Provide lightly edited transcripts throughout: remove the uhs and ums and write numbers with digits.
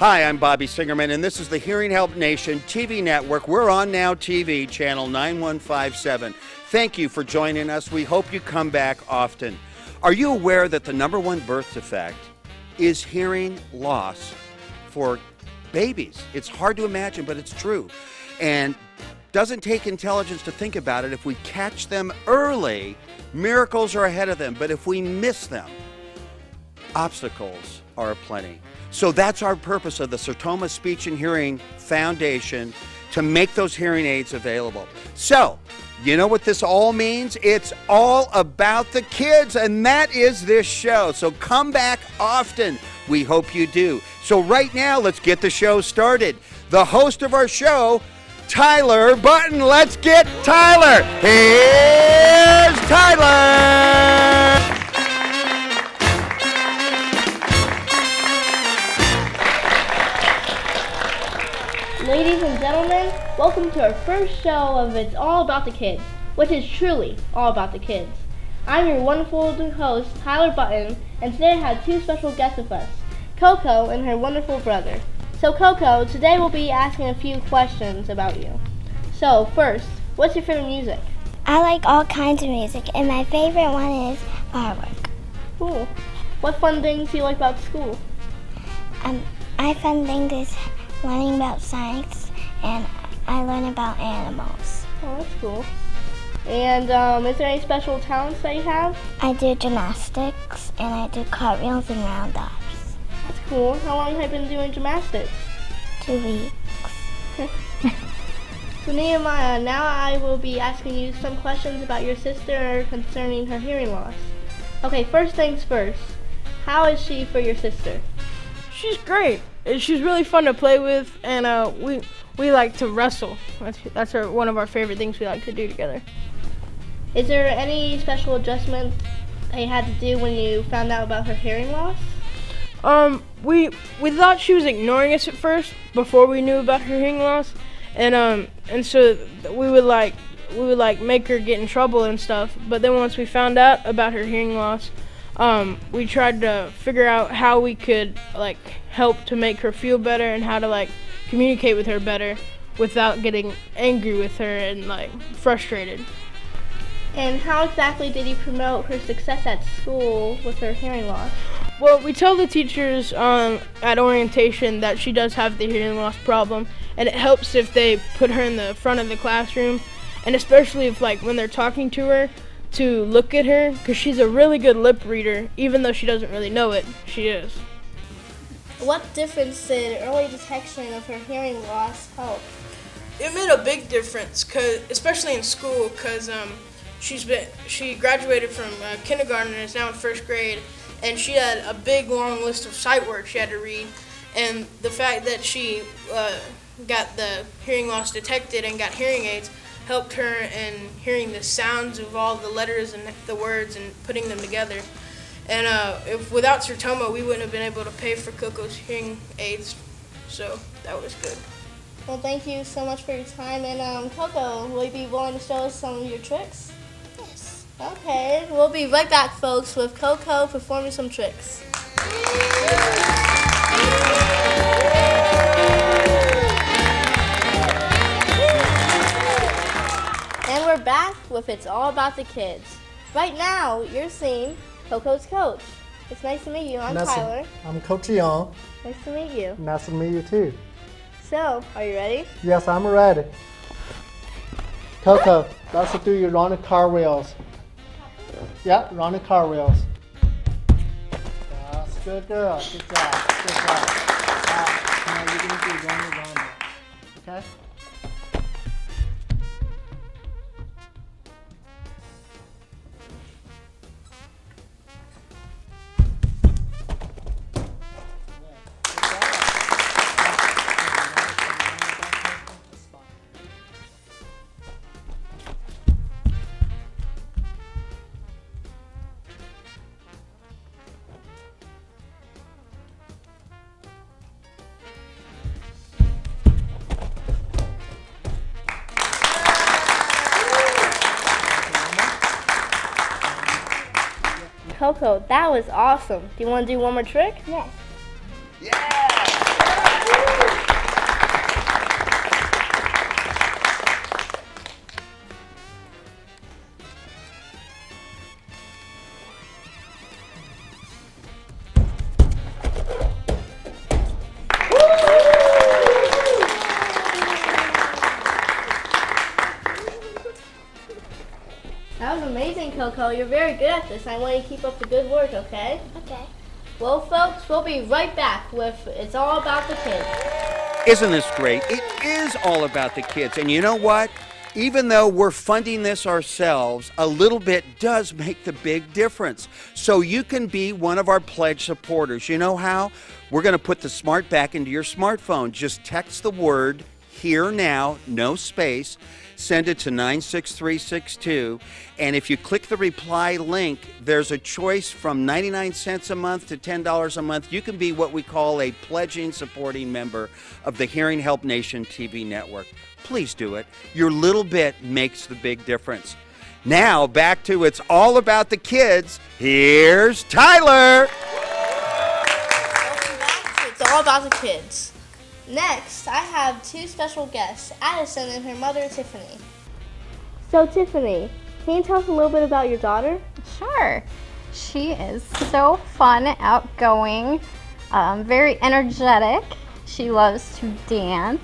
Hi, I'm Bobby Singerman, and this is the Hearing Help Nation TV network. We're on Now TV, channel 9157. Thank you for joining us. We hope you come back often. Are you aware that the number one birth defect is hearing loss for babies? It's hard to imagine, but it's true. And doesn't take intelligence to think about it. If we catch them early, miracles are ahead of them. But if we miss them, obstacles are aplenty. So that's our purpose of the Sertoma Speech and Hearing Foundation, to make those hearing aids available. So, you know what this all means? It's all about the kids, and that is this show. So come back often. We hope you do. So right now, let's get the show started. The host of our show, Tyler Button. Let's get Tyler. Here's Tyler. Ladies and gentlemen, welcome to our first show of It's All About the Kids, which is truly all about the kids. I'm your wonderful host, Tyler Button, and today I have two special guests with us, Coco and her wonderful brother. So Coco, today we'll be asking a few questions about you. So first, what's your favorite music? I like all kinds of music, and my favorite one is firework. Cool. What fun things do you like about school? My fun thing is learning about science, and I learn about animals. Oh, that's cool. And is there any special talents that you have? I do gymnastics, and I do cartwheels and round-ups. That's cool. How long have you been doing gymnastics? 2 weeks. So Nehemiah, now I will be asking you some questions about your sister concerning her hearing loss. Okay, first things first. How is she for your sister? She's great. She's really fun to play with, and we like to wrestle. That's one of our favorite things we like to do together. Is there any special adjustment that you had to do when you found out about her hearing loss? We thought she was ignoring us at first before we knew about her hearing loss, and so we would make her get in trouble and stuff. But then once we found out about her hearing loss, we tried to figure out how we could help to make her feel better and how to communicate with her better without getting angry with her and frustrated. And how exactly did you promote her success at school with her hearing loss? Well, we tell the teachers at orientation that she does have the hearing loss problem, and it helps if they put her in the front of the classroom, and especially if when they're talking to her, to look at her, because she's a really good lip reader. Even though she doesn't really know it, she is. What difference did early detection of her hearing loss help? It made a big difference, especially in school, because she graduated from kindergarten and is now in first grade, and she had a big long list of sight words she had to read, and the fact that she got the hearing loss detected and got hearing aids helped her in hearing the sounds of all the letters and the words and putting them together. And if without Sertoma, we wouldn't have been able to pay for Coco's hearing aids, so that was good. Well, thank you so much for your time. And Coco, will you be willing to show us some of your tricks? Yes. Okay, we'll be right back, folks, with Coco performing some tricks. And we're back with It's All About the Kids. Right now, you're seeing Coco's coach. It's nice to meet you. I'm Tyler. I'm Coach Young. Nice to meet you. Nice to meet you too. So, are you ready? Yes, I'm ready. Coco, let's do your running cartwheels. Yeah, running cartwheels. That's good girl. Good job. Good job. Now you're going to do running around. Okay? Coco, that was awesome. Do you want to do one more trick? Yes. Yeah! Coco. You're very good at this. I want you to keep up the good work, okay? Okay. Well, folks, we'll be right back with It's All About the Kids. Isn't this great? It is all about the kids. And you know what? Even though we're funding this ourselves, a little bit does make the big difference. So you can be one of our pledge supporters. You know how? We're going to put the smart back into your smartphone. Just text the word "Here Now," no space. Send it to 96362. And if you click the reply link, there's a choice from 99 cents a month to $10 a month. You can be what we call a pledging supporting member of the Hearing Help Nation TV network. Please do it. Your little bit makes the big difference. Now, back to It's All About the Kids. Here's Tyler. Welcome back to It's All About the Kids. Next, I have two special guests, Addison and her mother, Tiffany. So, Tiffany, can you tell us a little bit about your daughter? Sure. She is so fun, outgoing, very energetic. She loves to dance.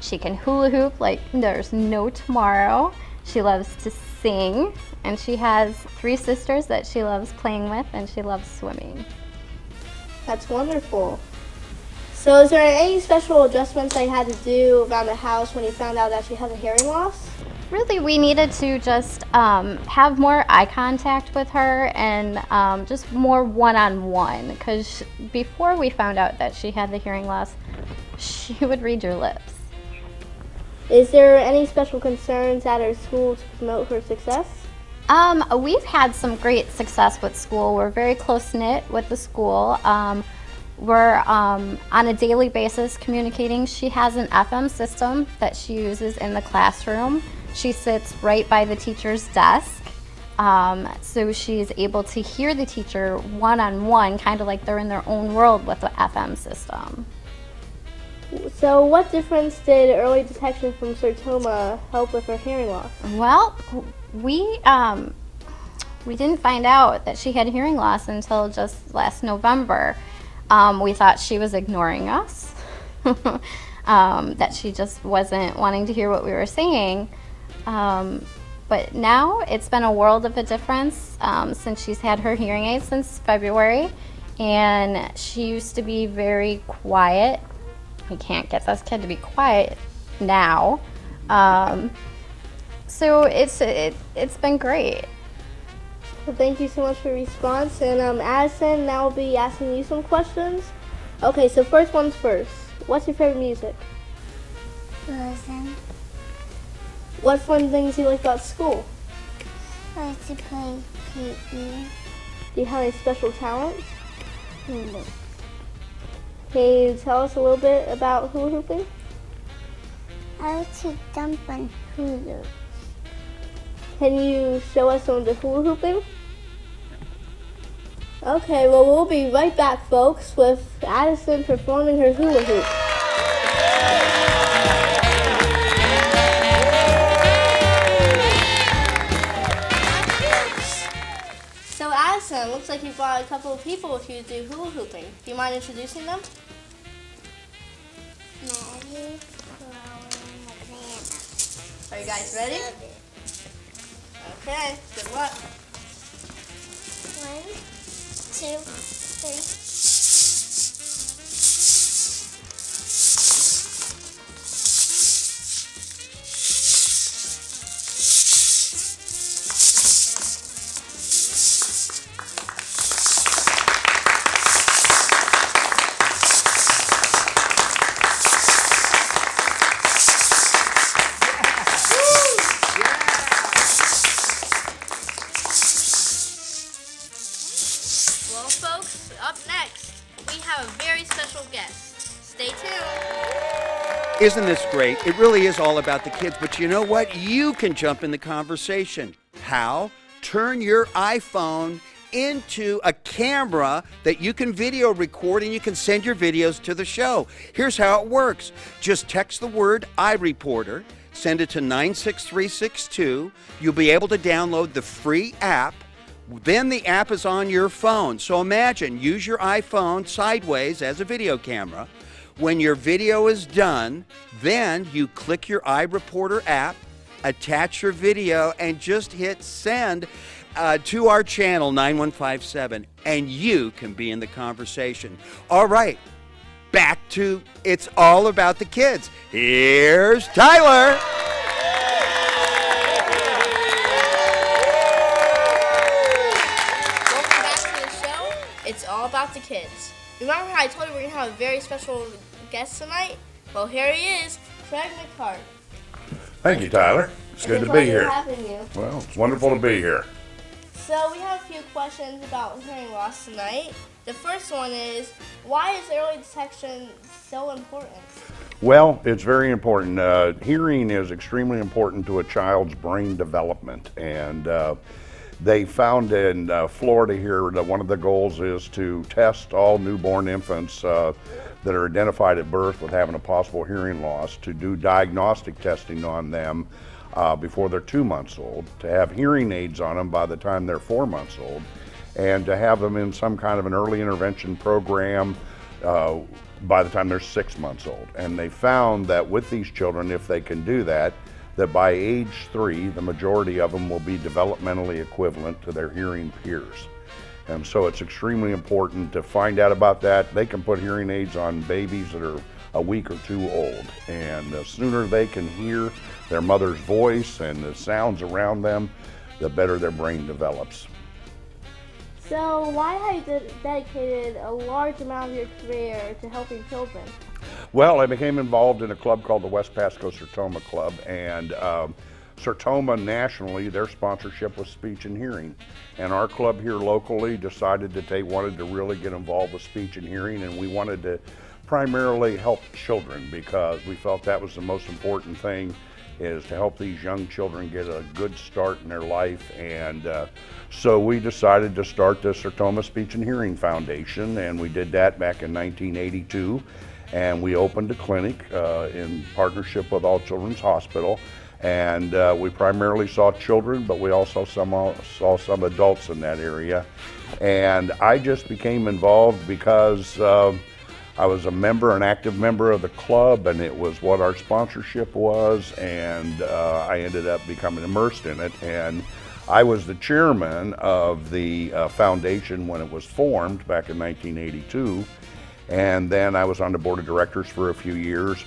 She can hula hoop like there's no tomorrow. She loves to sing, and she has 3 sisters that she loves playing with, and she loves swimming. That's wonderful. So, is there any special adjustments that you had to do around the house when you found out that she had a hearing loss? Really, we needed to just have more eye contact with her and just more one-on-one, because before we found out that she had the hearing loss, she would read your lips. Is there any special concerns at her school to promote her success? We've had some great success with school. We're very close-knit with the school. We're on a daily basis communicating. She has an FM system that she uses in the classroom. She sits right by the teacher's desk, so she's able to hear the teacher one-on-one, kind of like they're in their own world with the FM system. So, what difference did early detection from Sertoma help with her hearing loss? Well, we didn't find out that she had hearing loss until just last November. We thought she was ignoring us, that she just wasn't wanting to hear what we were saying. But now it's been a world of a difference since she's had her hearing aids since February. And she used to be very quiet. We can't get this kid to be quiet now. So it's been great. Well, thank you so much for your response. And Addison, now I'll be asking you some questions. Okay, so first one's first. What's your favorite music? Frozen. What fun things do you like about school? I like to play PE. Do you have any special talents? Hulu. Can you tell us a little bit about hula hooping? I like to jump on Hulu. Can you show us some of the hula hooping? Okay, well, we'll be right back, folks, with Addison performing her hula hoop. So, Addison, looks like you brought a couple of people with you to do hula hooping. Do you mind introducing them? Maddie, Chloe, and Savannah. Are you guys ready? Okay, good luck. 1, 2, 3. Well, folks, up next, we have a very special guest. Stay tuned. Isn't this great? It really is all about the kids. But you know what? You can jump in the conversation. How? Turn your iPhone into a camera that you can video record and you can send your videos to the show. Here's how it works. Just text the word iReporter, send it to 96362. You'll be able to download the free app. Then the app is on your phone. So imagine, use your iPhone sideways as a video camera. When your video is done, then you click your iReporter app, attach your video, and just hit send. to our channel 9157, and you can be in the conversation. All right, back to It's All About the Kids. Here's Tyler. Welcome back to the show. It's all about the kids. Remember how I told you we're going to have a very special guest tonight? Well, here he is, Craig McCart. Thank you, Tyler. It's good to be here. Having you. Well, it's wonderful to be here. So we have a few questions about hearing loss tonight. The first one is, why is early detection so important? Well, it's very important. Hearing is extremely important to a child's brain development, and they found in Florida here that one of the goals is to test all newborn infants that are identified at birth with having a possible hearing loss, to do diagnostic testing on them before they're 2 months old, to have hearing aids on them by the time they're 4 months old, and to have them in some kind of an early intervention program by the time they're 6 months old. And they found that with these children, if they can do that, that by age 3, the majority of them will be developmentally equivalent to their hearing peers. And so it's extremely important to find out about that. They can put hearing aids on babies that are a week or 2 old. And the sooner they can hear their mother's voice and the sounds around them, the better their brain develops. So why have you dedicated a large amount of your career to helping children? Well, I became involved in a club called the West Pasco Sertoma Club, and Sertoma nationally, their sponsorship was speech and hearing. And our club here locally decided that they wanted to really get involved with speech and hearing, and we wanted to primarily help children because we felt that was the most important thing, is to help these young children get a good start in their life. And so we decided to start the Sertoma Speech and Hearing Foundation, and we did that back in 1982. And we opened a clinic in partnership with All Children's Hospital. And we primarily saw children, but we also saw some adults in that area. And I just became involved because I was a member, an active member of the club, and it was what our sponsorship was, and I ended up becoming immersed in it. And I was the chairman of the foundation when it was formed back in 1982, and then I was on the board of directors for a few years.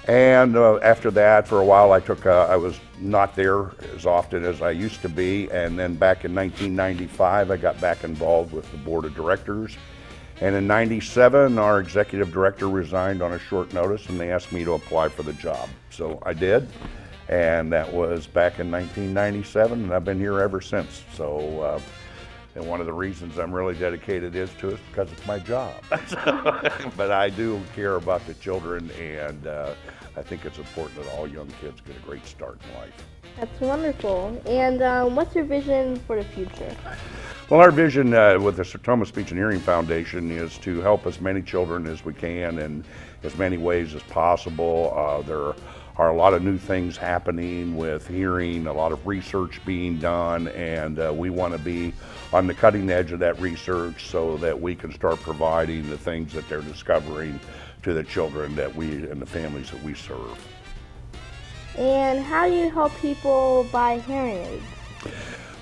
And after that, for a while, I was not there as often as I used to be. And then back in 1995, I got back involved with the board of directors. And in '97, our executive director resigned on a short notice, and they asked me to apply for the job. So I did, and that was back in 1997, and I've been here ever since. So, and one of the reasons I'm really dedicated is to it because it's my job. But I do care about the children, and I think it's important that all young kids get a great start in life. That's wonderful. And what's your vision for the future? Well, our vision with the Sertoma Speech and Hearing Foundation is to help as many children as we can in as many ways as possible. There are a lot of new things happening with hearing, a lot of research being done, and we want to be on the cutting edge of that research so that we can start providing the things that they're discovering to the children that we and the families that we serve. And how do you help people buy hearing aids?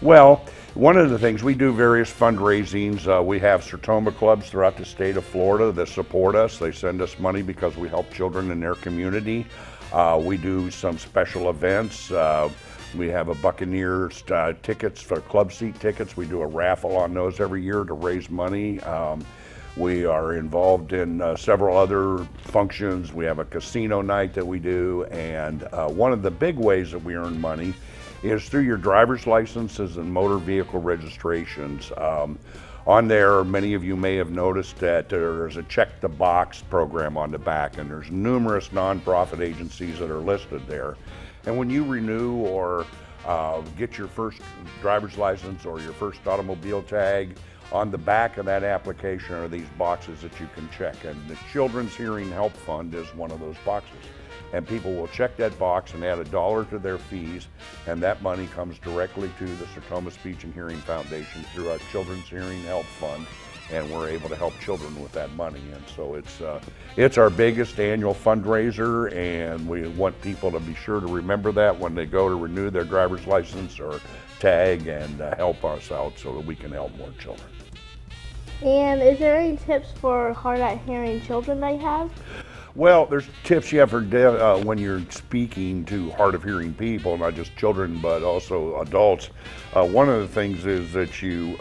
Well, one of the things, we do various fundraisings. We have Sertoma clubs throughout the state of Florida that support us. They send us money because we help children in their community. We do some special events. We have a Buccaneers tickets for club seat tickets. We do a raffle on those every year to raise money. We are involved in several other functions. We have a casino night that we do, and one of the big ways that we earn money is through your driver's licenses and motor vehicle registrations. On there, many of you may have noticed that there's a check the box program on the back, and there's numerous nonprofit agencies that are listed there. And when you renew or get your first driver's license or your first automobile tag, on the back of that application are these boxes that you can check, and the Children's Hearing Help Fund is one of those boxes. And people will check that box and add $1 to their fees, and that money comes directly to the Sertoma Speech and Hearing Foundation through our Children's Hearing Help Fund. and we're able to help children with that money. And so it's our biggest annual fundraiser, and we want people to be sure to remember that when they go to renew their driver's license or tag, and help us out so that we can help more children. And is there any tips for hard of hearing children that you have? Well, there's tips you have for when you're speaking to hard of hearing people, not just children, but also adults. One of the things is that you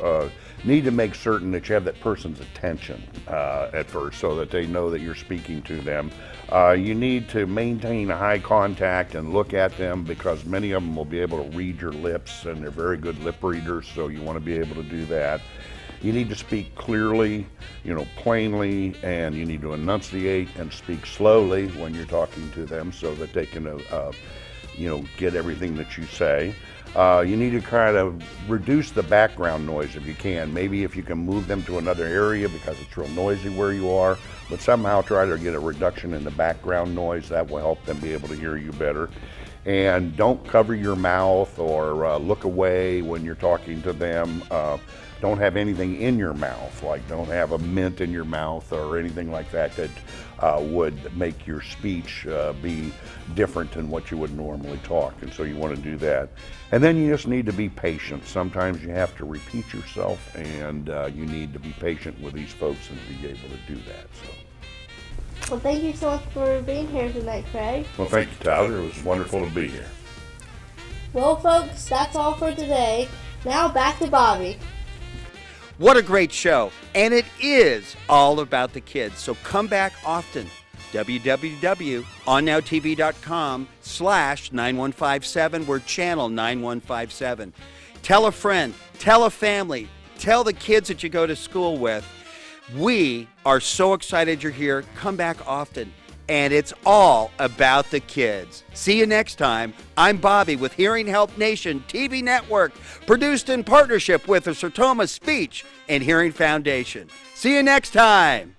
need to make certain that you have that person's attention at first, so that they know that you're speaking to them. You need to maintain eye contact and look at them, because many of them will be able to read your lips, and they're very good lip readers, so you want to be able to do that. You need to speak clearly, plainly, and you need to enunciate and speak slowly when you're talking to them, so that they can, get everything that you say. You need to kind of reduce the background noise if you can. Maybe if you can move them to another area because it's real noisy where you are, but somehow try to get a reduction in the background noise. That will help them be able to hear you better. And don't cover your mouth or look away when you're talking to them. Don't have anything in your mouth, like don't have a mint in your mouth or anything like that would make your speech be different than what you would normally talk. And so you want to do that. And then you just need to be patient. Sometimes you have to repeat yourself, and you need to be patient with these folks and be able to do that. So. Well, thank you so much for being here tonight, Craig. Well, thank you, Tyler. It was wonderful to be here. Well, folks, that's all for today. Now back to Bobby. What a great show. And it is all about the kids. So come back often. www.onnowtv.com/9157. We're channel 9157. Tell a friend, tell a family, tell the kids that you go to school with. We are so excited you're here. Come back often. And it's all about the kids. See you next time. I'm Bobby with Hearing Help Nation TV Network, produced in partnership with the Sertoma Speech and Hearing Foundation. See you next time.